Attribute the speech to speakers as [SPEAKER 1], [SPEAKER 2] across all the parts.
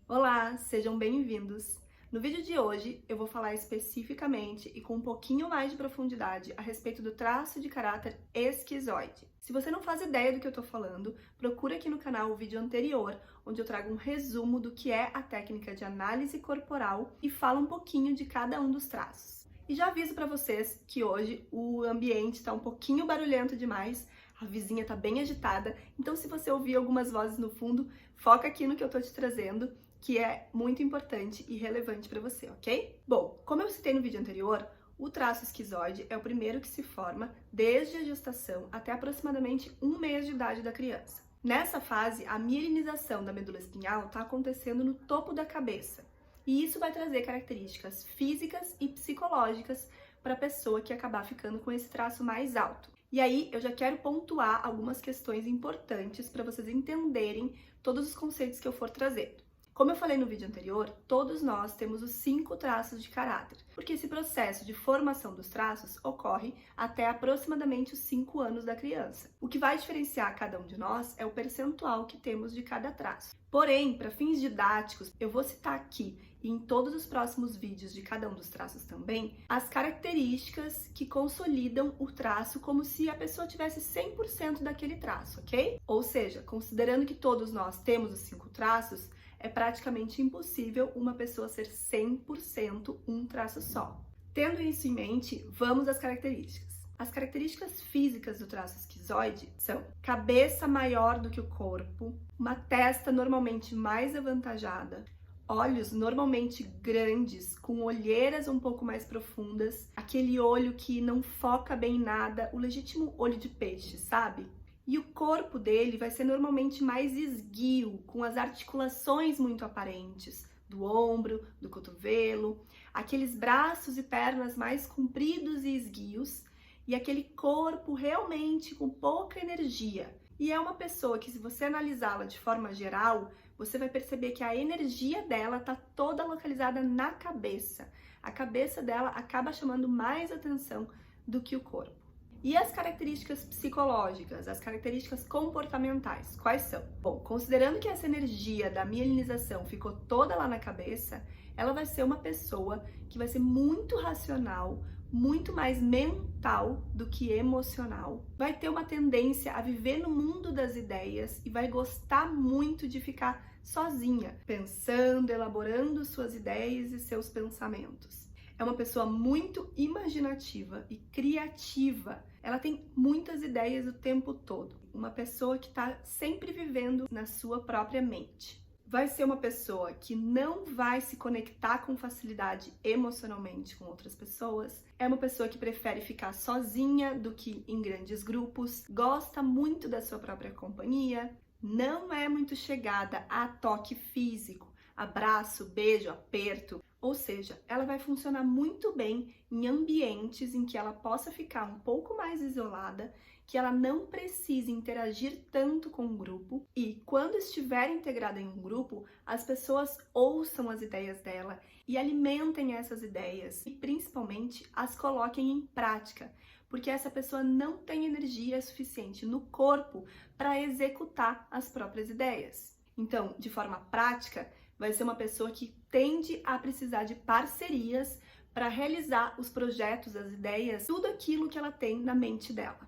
[SPEAKER 1] Olá, sejam bem-vindos! No vídeo de hoje eu vou falar especificamente e com um pouquinho mais de profundidade a respeito do traço de caráter esquizoide. Se você não faz ideia do que eu tô falando, procura aqui no canal o vídeo anterior, onde eu trago um resumo do que é a técnica de análise corporal e falo um pouquinho de cada um dos traços. E já aviso para vocês que hoje o ambiente está um pouquinho barulhento demais, a vizinha está bem agitada, então se você ouvir algumas vozes no fundo, foca aqui no que eu tô te trazendo, que é muito importante e relevante para você, ok? Bom, como eu citei no vídeo anterior, o traço esquizoide é o primeiro que se forma desde a gestação até aproximadamente um mês de idade da criança. Nessa fase, a mielinização da medula espinhal está acontecendo no topo da cabeça, e isso vai trazer características físicas e psicológicas para a pessoa que acabar ficando com esse traço mais alto. E aí, eu já quero pontuar algumas questões importantes para vocês entenderem todos os conceitos que eu for trazendo. Como eu falei no vídeo anterior, todos nós temos os 5 traços de caráter, porque esse processo de formação dos traços ocorre até aproximadamente os 5 anos da criança. O que vai diferenciar cada um de nós é o percentual que temos de cada traço. Porém, para fins didáticos, eu vou citar aqui e em todos os próximos vídeos de cada um dos traços também, as características que consolidam o traço como se a pessoa tivesse 100% daquele traço, ok? Ou seja, considerando que todos nós temos os 5 traços, é praticamente impossível uma pessoa ser 100% um traço só. Tendo isso em mente, vamos às características. As características físicas do traço esquizoide são cabeça maior do que o corpo, uma testa normalmente mais avantajada, olhos normalmente grandes, com olheiras um pouco mais profundas, aquele olho que não foca bem em nada, o legítimo olho de peixe, sabe? E o corpo dele vai ser normalmente mais esguio, com as articulações muito aparentes, do ombro, do cotovelo, aqueles braços e pernas mais compridos e esguios, e aquele corpo realmente com pouca energia. E é uma pessoa que, se você analisá-la de forma geral, você vai perceber que a energia dela está toda localizada na cabeça. A cabeça dela acaba chamando mais atenção do que o corpo. E as características psicológicas, as características comportamentais, quais são? Bom, considerando que essa energia da mielinização ficou toda lá na cabeça, ela vai ser uma pessoa que vai ser muito racional, muito mais mental do que emocional, vai ter uma tendência a viver no mundo das ideias e vai gostar muito de ficar sozinha, pensando, elaborando suas ideias e seus pensamentos. É uma pessoa muito imaginativa e criativa. Ela tem muitas ideias o tempo todo. Uma pessoa que está sempre vivendo na sua própria mente. Vai ser uma pessoa que não vai se conectar com facilidade emocionalmente com outras pessoas. É uma pessoa que prefere ficar sozinha do que em grandes grupos. Gosta muito da sua própria companhia. Não é muito chegada a toque físico, abraço, beijo, aperto. Ou seja, ela vai funcionar muito bem em ambientes em que ela possa ficar um pouco mais isolada, que ela não precise interagir tanto com o grupo e, quando estiver integrada em um grupo, as pessoas ouçam as ideias dela e alimentem essas ideias e, principalmente, as coloquem em prática, porque essa pessoa não tem energia suficiente no corpo para executar as próprias ideias. Então, de forma prática, vai ser uma pessoa que tende a precisar de parcerias para realizar os projetos, as ideias, tudo aquilo que ela tem na mente dela.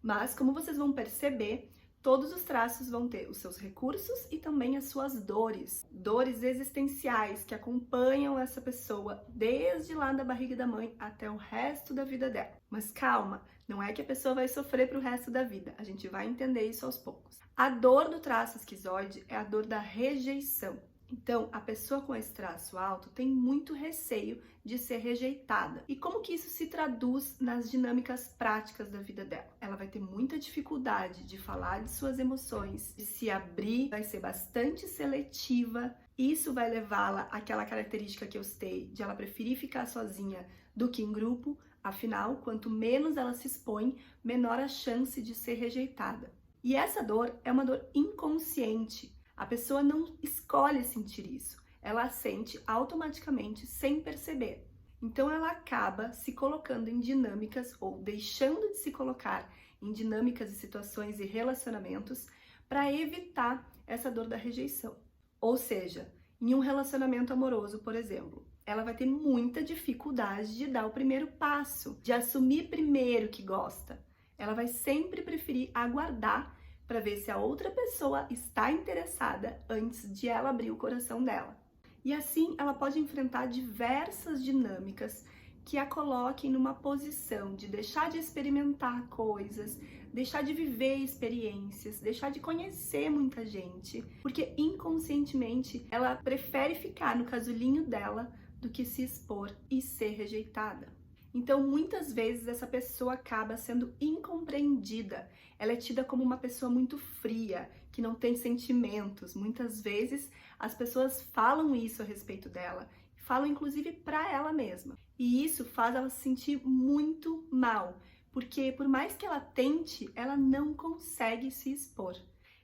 [SPEAKER 1] Mas, como vocês vão perceber, todos os traços vão ter os seus recursos e também as suas dores. Dores existenciais que acompanham essa pessoa desde lá da barriga da mãe até o resto da vida dela. Mas calma, não é que a pessoa vai sofrer para o resto da vida. A gente vai entender isso aos poucos. A dor do traço esquizoide é a dor da rejeição. Então, a pessoa com esse traço alto tem muito receio de ser rejeitada. E como que isso se traduz nas dinâmicas práticas da vida dela? Ela vai ter muita dificuldade de falar de suas emoções, de se abrir, vai ser bastante seletiva. Isso vai levá-la àquela característica que eu citei, de ela preferir ficar sozinha do que em grupo. Afinal, quanto menos ela se expõe, menor a chance de ser rejeitada. E essa dor é uma dor inconsciente. A pessoa não escolhe sentir isso, ela sente automaticamente sem perceber. Então ela acaba se colocando em dinâmicas ou deixando de se colocar em dinâmicas e situações e relacionamentos para evitar essa dor da rejeição. Ou seja, Em um relacionamento amoroso, por exemplo, ela vai ter muita dificuldade de dar o primeiro passo, de assumir primeiro que gosta. Ela vai sempre preferir aguardar para ver se a outra pessoa está interessada antes de ela abrir o coração dela. E assim ela pode enfrentar diversas dinâmicas que a coloquem numa posição de deixar de experimentar coisas, deixar de viver experiências, deixar de conhecer muita gente, porque inconscientemente ela prefere ficar no casulinho dela do que se expor e ser rejeitada. Então, muitas vezes essa pessoa acaba sendo incompreendida. Ela é tida como uma pessoa muito fria, que não tem sentimentos. Muitas vezes as pessoas falam isso a respeito dela, falam inclusive para ela mesma. E isso faz ela se sentir muito mal, porque por mais que ela tente, ela não consegue se expor.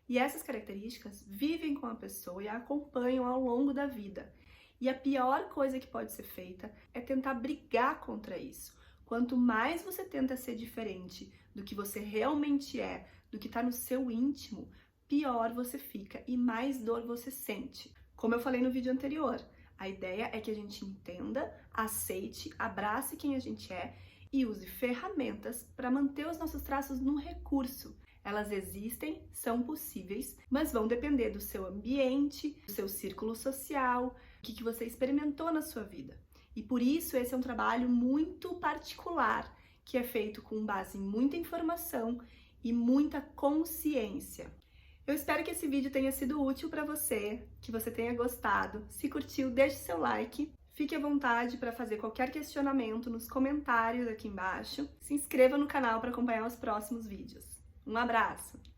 [SPEAKER 1] E essas características vivem com a pessoa e a acompanham ao longo da vida. E a pior coisa que pode ser feita é tentar brigar contra isso. Quanto mais você tenta ser diferente do que você realmente é, do que está no seu íntimo, pior você fica e mais dor você sente. Como eu falei no vídeo anterior, a ideia é que a gente entenda, aceite, abrace quem a gente é e use ferramentas para manter os nossos traços num recurso. Elas existem, são possíveis, mas vão depender do seu ambiente, do seu círculo social, o que você experimentou na sua vida. E por isso esse é um trabalho muito particular, que é feito com base em muita informação e muita consciência. Eu espero que esse vídeo tenha sido útil para você, que você tenha gostado. Se curtiu, deixe seu like. Fique à vontade para fazer qualquer questionamento nos comentários aqui embaixo. Se inscreva no canal para acompanhar os próximos vídeos. Um abraço!